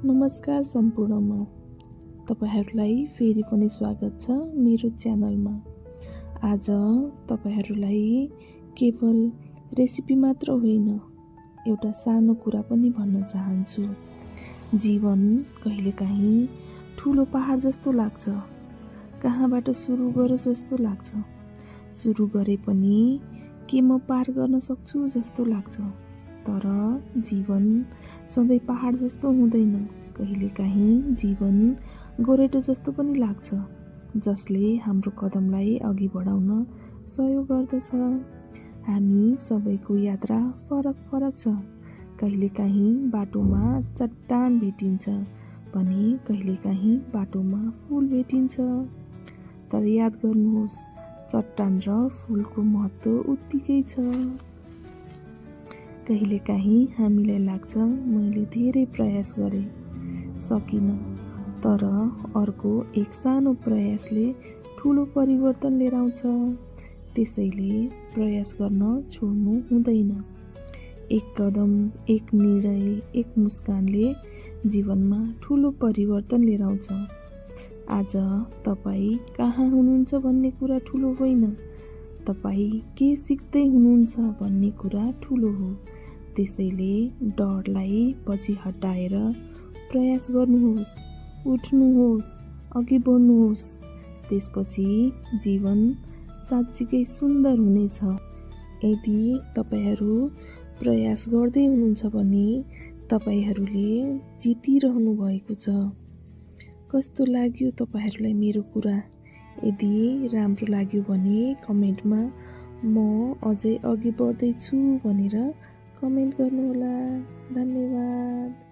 नमस्कार सम्पूर्णमा तपाईहरूलाई फेरि पनि स्वागत छ मेरो च्यानलमा। आज तपाईहरूलाई केवल रेसिपी मात्र होइन, एउटा सानो कुरा पनि भन्न चाहन्छु। जीवन कहिलेकाहीँ ठुलो पहाड जस्तो लाग्छ, कहाँबाट सुरु गरोस् जस्तो लाग्छ। सुरु गरे पनि के म पार गर्न सक्छु जस्तो लाग्छ। तर जीवन सधैँ पहाड जस्तो हुँदैन। कहिलेकाहीँ जीवन गोरेटो जस्तो पनि लाग्छ, जसले हाम्रो कदमलाई अघि बढाउन सहयोग गर्दछ। हामी सबैको यात्रा फरक फरक छ। कहिलेकाहीँ बाटोमा चट्टान भेटिन्छ भने कहिलेकाहीँ बाटोमा फुल भेटिन्छ। तर याद गर्नुहोस्, चट्टान र फुलको महत्त्व उत्तिकै छ। कहिलेकाहीँ हामीलाई लाग्छ मैले धेरै प्रयास गरेँ, सकिनँ, तर अर्को एक सानो प्रयासले ठुलो परिवर्तन लिएर आउँछ। त्यसैले प्रयास गर्न छोड्नु हुँदैन। एक कदम, एक निर्णय, एक मुस्कानले जीवनमा ठुलो परिवर्तन लिएर आउँछ। आज तपाईँ कहाँ हुनुहुन्छ भन्ने कुरा ठुलो होइन, तपाईँ के सिक्दै हुनुहुन्छ भन्ने कुरा ठुलो हो। त्यसैले डरलाई पछि हटाएर प्रयास गर्नुहोस्, उठ्नुहोस्, अघि बढ्नुहोस्। त्यसपछि जीवन साँच्चीकै सुन्दर हुनेछ। यदि तपाईहरू प्रयास गर्दै हुनुहुन्छ भने तपाईहरूले जितिरहनु भएको छ। कस्तो लाग्यो तपाईँहरूलाई मेरो कुरा? यदि राम्रो लाग्यो भने कमेन्टमा म अझै अघि बढ्दैछु भनेर कमेन्ट गर्नुहोला। धन्यवाद।